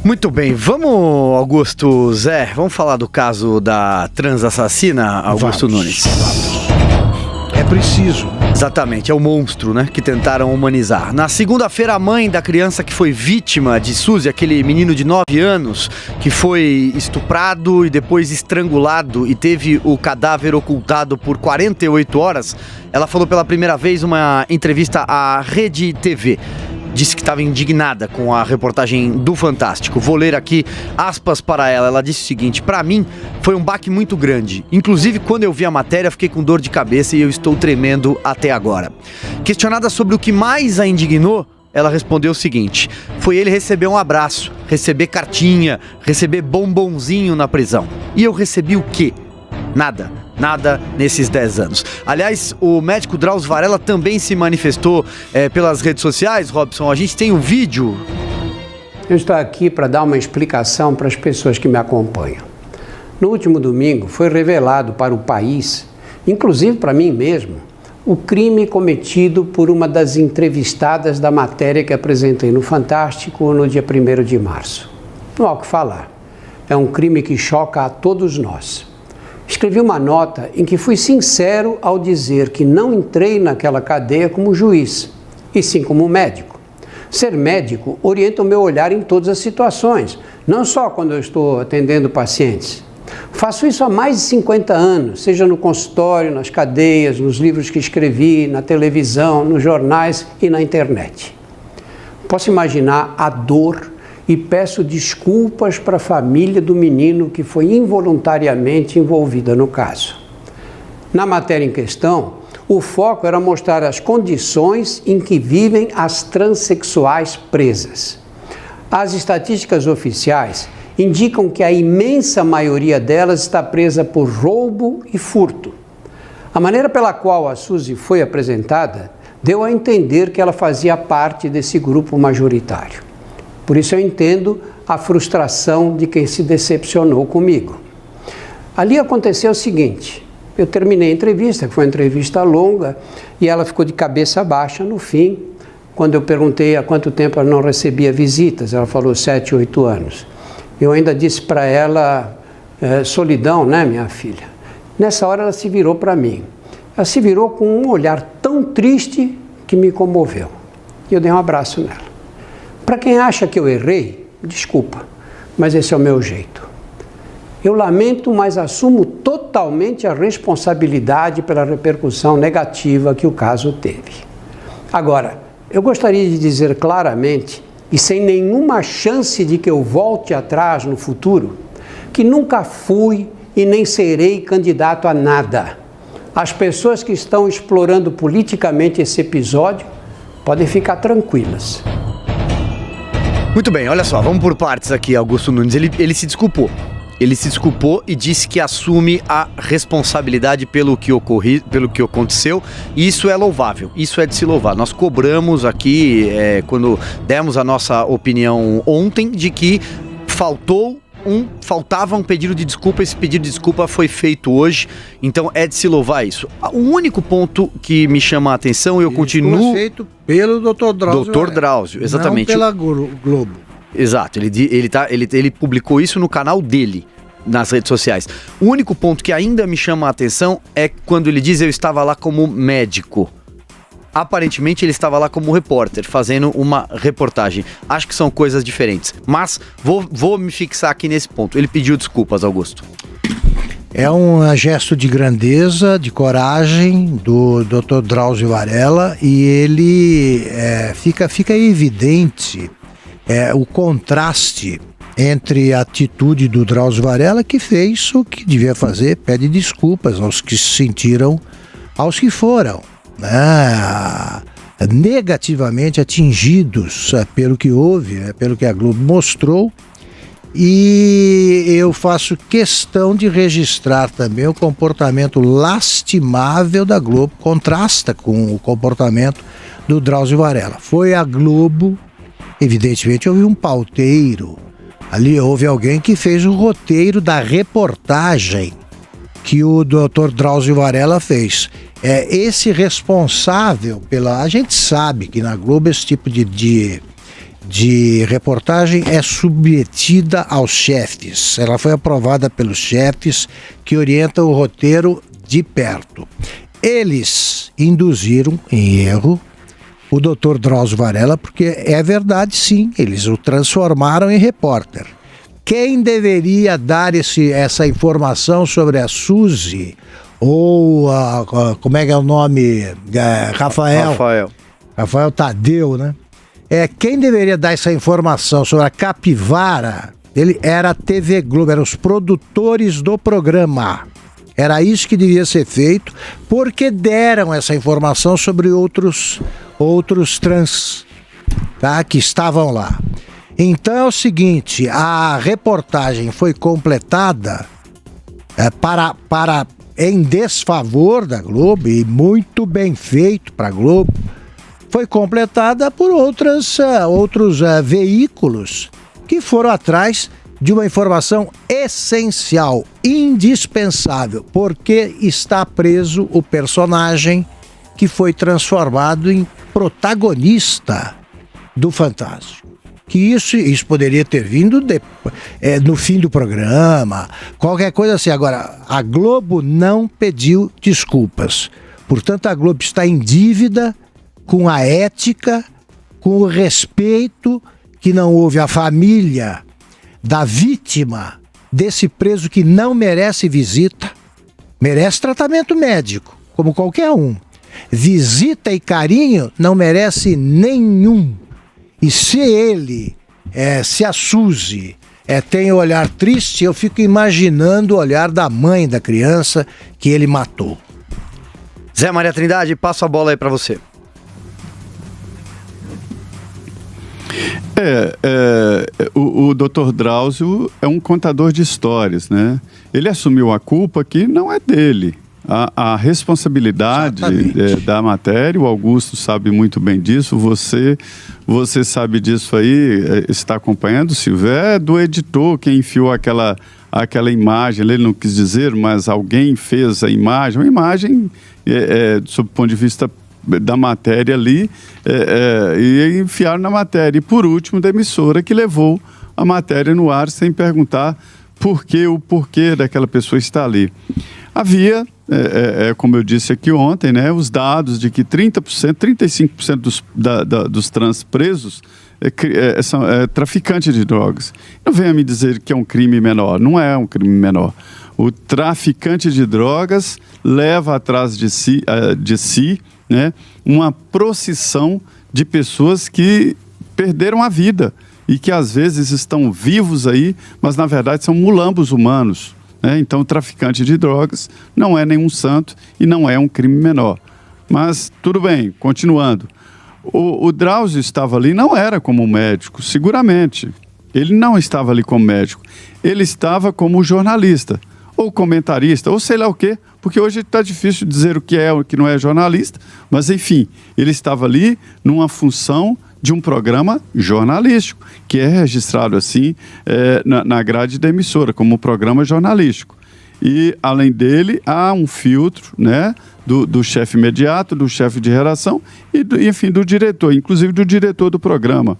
Muito bem, vamos, Augusto Zé, vamos falar do caso da transassassina, Augusto Nunes. É preciso. Exatamente, é o monstro, né, que tentaram humanizar. Na segunda-feira, a mãe da criança que foi vítima de Suzy, aquele menino de 9 anos, que foi estuprado e depois estrangulado e teve o cadáver ocultado por 48 horas, ela falou pela primeira vez uma entrevista à Rede TV. Disse que estava indignada com a reportagem do Fantástico. Vou ler aqui aspas para ela. Ela disse o seguinte: para mim foi um baque muito grande. Inclusive, quando eu vi a matéria, fiquei com dor de cabeça e eu estou tremendo até agora. Questionada sobre o que mais a indignou, ela respondeu o seguinte: foi ele receber um abraço, receber cartinha, receber bombonzinho na prisão. E eu recebi o quê? Nada nesses 10 anos. Aliás, o médico Drauzio Varella também se manifestou pelas redes sociais, Robson. A gente tem um vídeo. Eu estou aqui para dar uma explicação para as pessoas que me acompanham. No último domingo foi revelado para o país, inclusive para mim mesmo, o crime cometido por uma das entrevistadas da matéria que apresentei no Fantástico no dia 1º de março. Não há o que falar. É um crime que choca a todos nós. Escrevi uma nota em que fui sincero ao dizer que não entrei naquela cadeia como juiz, e sim como médico. Ser médico orienta o meu olhar em todas as situações, não só quando eu estou atendendo pacientes. Faço isso há mais de 50 anos, seja no consultório, nas cadeias, nos livros que escrevi, na televisão, nos jornais e na internet. Posso imaginar a dor e peço desculpas para a família do menino que foi involuntariamente envolvida no caso. Na matéria em questão, o foco era mostrar as condições em que vivem as transexuais presas. As estatísticas oficiais indicam que a imensa maioria delas está presa por roubo e furto. A maneira pela qual a Suzy foi apresentada deu a entender que ela fazia parte desse grupo majoritário. Por isso eu entendo a frustração de quem se decepcionou comigo. Ali aconteceu o seguinte: eu terminei a entrevista, que foi uma entrevista longa, e ela ficou de cabeça baixa no fim, quando eu perguntei há quanto tempo ela não recebia visitas. Ela falou 7, 8 anos. Eu ainda disse para ela, solidão, né, minha filha? Nessa hora ela se virou para mim. Ela se virou com um olhar tão triste que me comoveu. E eu dei um abraço nela. Para quem acha que eu errei, desculpa, mas esse é o meu jeito. Eu lamento, mas assumo totalmente a responsabilidade pela repercussão negativa que o caso teve. Agora, eu gostaria de dizer claramente, e sem nenhuma chance de que eu volte atrás no futuro, que nunca fui e nem serei candidato a nada. As pessoas que estão explorando politicamente esse episódio podem ficar tranquilas. Muito bem, olha só, vamos por partes aqui, Augusto Nunes. Ele se desculpou. Ele se desculpou e disse que assume a responsabilidade pelo que aconteceu, e isso é louvável, isso é de se louvar. Nós cobramos aqui, quando demos a nossa opinião ontem, de que faltava um pedido de desculpa. Esse pedido de desculpa foi feito hoje, então é de se louvar isso. O único ponto que me chama a atenção, e eu continuo... Foi feito pelo Dr. Drauzio. Dr. Drauzio, exatamente. Não pela Globo. Exato, ele publicou isso no canal dele, nas redes sociais. O único ponto que ainda me chama a atenção é quando ele diz: eu estava lá como médico. Aparentemente ele estava lá como repórter, fazendo uma reportagem. Acho que são coisas diferentes, mas vou me fixar aqui nesse ponto. Ele pediu desculpas, Augusto. É um gesto de grandeza, de coragem do Dr. Drauzio Varella, e ele fica evidente o contraste entre a atitude do Drauzio Varella, que fez o que devia fazer, pede desculpas aos que se sentiram, aos que foram negativamente atingidos pelo que houve, pelo que a Globo mostrou. E eu faço questão de registrar também o comportamento lastimável da Globo, contrasta com o comportamento do Drauzio Varella. Foi a Globo, evidentemente houve um pauteiro, ali houve alguém que fez o roteiro da reportagem que o Dr. Drauzio Varella fez. Esse responsável pela... A gente sabe que na Globo esse tipo de de reportagem é submetida aos chefes. Ela foi aprovada pelos chefes que orientam o roteiro de perto. Eles induziram em erro o Dr. Drauzio Varela, porque é verdade, sim, eles o transformaram em repórter. Quem deveria dar essa informação sobre a Suzy, ou como é que é o nome? Rafael Tadeu, né? Quem deveria dar essa informação sobre a capivara, ele era a TV Globo, eram os produtores do programa. Era isso que devia ser feito, porque deram essa informação sobre outros trans, tá, que estavam lá. Então é o seguinte, a reportagem foi completada em desfavor da Globo, e muito bem feito para a Globo, foi completada por outros veículos que foram atrás de uma informação essencial, indispensável, porque está preso o personagem que foi transformado em protagonista do Fantástico. Que isso poderia ter vindo no fim do programa, qualquer coisa assim. Agora, a Globo não pediu desculpas. Portanto, a Globo está em dívida com a ética, com o respeito que não houve à família da vítima desse preso que não merece visita, merece tratamento médico, como qualquer um. Visita e carinho não merece nenhum. E se se a Suzy tem olhar triste, eu fico imaginando o olhar da mãe da criança que ele matou. Zé Maria Trindade, passo a bola aí para você. O Dr. Drauzio é um contador de histórias, né? Ele assumiu a culpa que não é dele. A responsabilidade da matéria, o Augusto sabe muito bem disso, você sabe disso aí, está acompanhando, Silvio, do editor quem enfiou aquela imagem, ele não quis dizer, mas alguém fez a imagem, uma imagem, sob o ponto de vista da matéria ali, e enfiaram na matéria. E por último, da emissora que levou a matéria no ar sem perguntar o porquê daquela pessoa estar ali. Havia, como eu disse aqui ontem, né, os dados de que 30%, 35% dos trans presos são traficantes de drogas. Não venha me dizer que é um crime menor, não é um crime menor. O traficante de drogas leva atrás de si, né, uma procissão de pessoas que perderam a vida e que às vezes estão vivos aí, mas na verdade são mulambos humanos. Então, o traficante de drogas não é nenhum santo e não é um crime menor. Mas, tudo bem, continuando. O Drauzio estava ali, não era como médico, seguramente. Ele não estava ali como médico. Ele estava como jornalista, ou comentarista, ou sei lá o quê, porque hoje está difícil dizer o que é ou o que não é jornalista, mas, enfim, ele estava ali numa função de um programa jornalístico, que é registrado assim na grade da emissora, como programa jornalístico. E, além dele, há um filtro, né, do chefe imediato, do chefe de redação e, enfim, do diretor, inclusive do diretor do programa.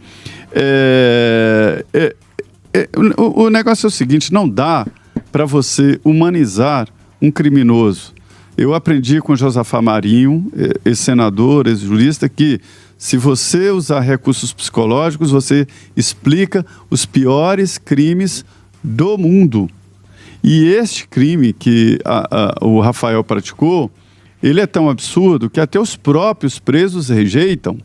O negócio é o seguinte, não dá para você humanizar um criminoso. Eu aprendi com Josafá Marinho, ex-senador, ex-jurista, que se você usar recursos psicológicos, você explica os piores crimes do mundo. E este crime que o Rafael praticou, ele é tão absurdo que até os próprios presos rejeitam,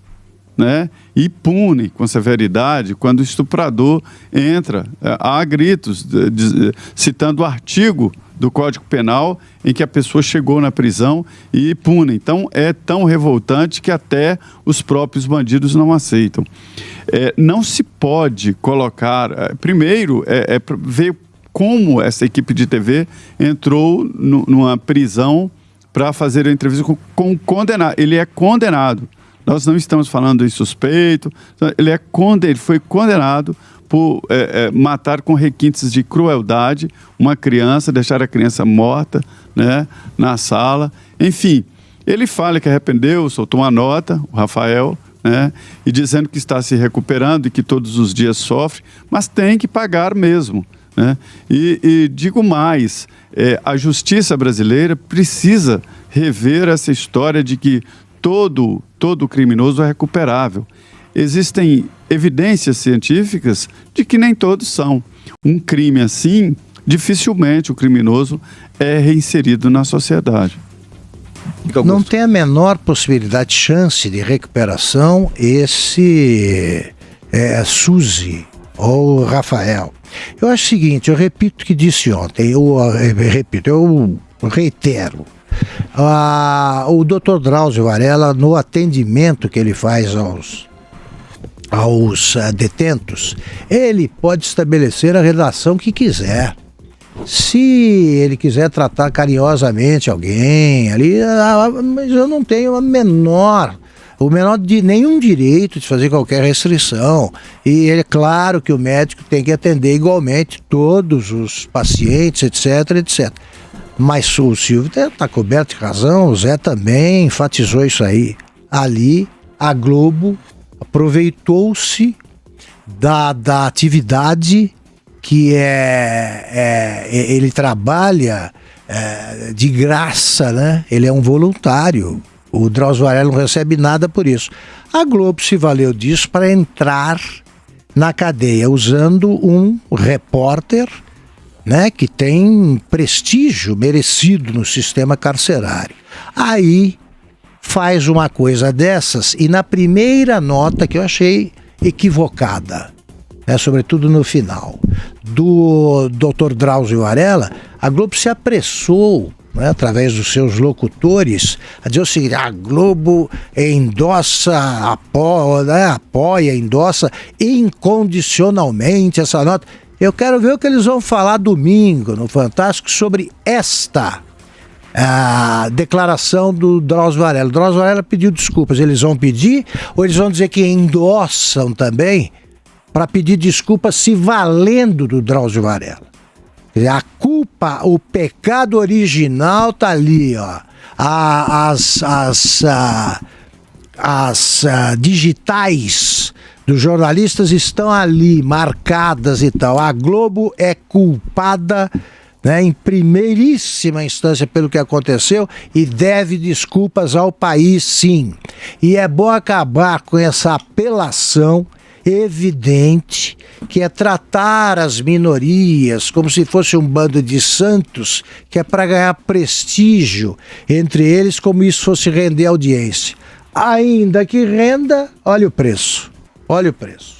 né? E punem com severidade quando o estuprador entra. Há gritos citando o artigo do Código Penal em que a pessoa chegou na prisão e pune. Então, é tão revoltante que até os próprios bandidos não aceitam. Não se pode colocar... Primeiro, ver como essa equipe de TV entrou numa prisão para fazer a entrevista com um condenado. Ele é condenado. Nós não estamos falando em suspeito. Ele foi condenado por matar com requintes de crueldade uma criança, deixar a criança morta, né, na sala. Enfim, ele fala que arrependeu, soltou uma nota, o Rafael, né? E dizendo que está se recuperando e que todos os dias sofre, mas tem que pagar mesmo, né? E digo mais, a justiça brasileira precisa rever essa história de que todo criminoso é recuperável. Existem evidências científicas de que nem todos são. Um crime assim, dificilmente o criminoso é reinserido na sociedade. Não tem a menor possibilidade, chance de recuperação esse Suzy ou Rafael. Eu acho o seguinte, eu repito o que disse ontem, eu reitero. O Dr. Drauzio Varella, no atendimento que ele faz aos detentos, ele pode estabelecer a relação que quiser. Se ele quiser tratar carinhosamente alguém ali, mas eu não tenho o menor de nenhum direito de fazer qualquer restrição. E é claro que o médico tem que atender igualmente todos os pacientes, etc, etc. Mas o Silvio está coberto de razão, o Zé também enfatizou isso aí. Ali, a Globo aproveitou-se da atividade que ele trabalha de graça, né? Ele é um voluntário. O Drauzio Varella não recebe nada por isso. A Globo se valeu disso para entrar na cadeia, usando um repórter, né, que tem prestígio merecido no sistema carcerário. Aí faz uma coisa dessas e na primeira nota que eu achei equivocada, sobretudo no final, do Dr. Drauzio Varella, a Globo se apressou, através dos seus locutores, a dizer o seguinte: a Globo apoia, endossa incondicionalmente essa nota. Eu quero ver o que eles vão falar domingo no Fantástico sobre esta declaração do Drauzio Varella. O Drauzio Varella pediu desculpas. Eles vão pedir ou eles vão dizer que endossam também para pedir desculpas se valendo do Drauzio Varella? Quer dizer, a culpa, o pecado original tá ali, ó. As digitais dos jornalistas estão ali, marcadas e tal. A Globo é culpada, né, em primeiríssima instância pelo que aconteceu e deve desculpas ao país, sim. E é bom acabar com essa apelação evidente que é tratar as minorias como se fosse um bando de santos que é para ganhar prestígio entre eles, como isso fosse render audiência. Ainda que renda, olha o preço. Olha o preço.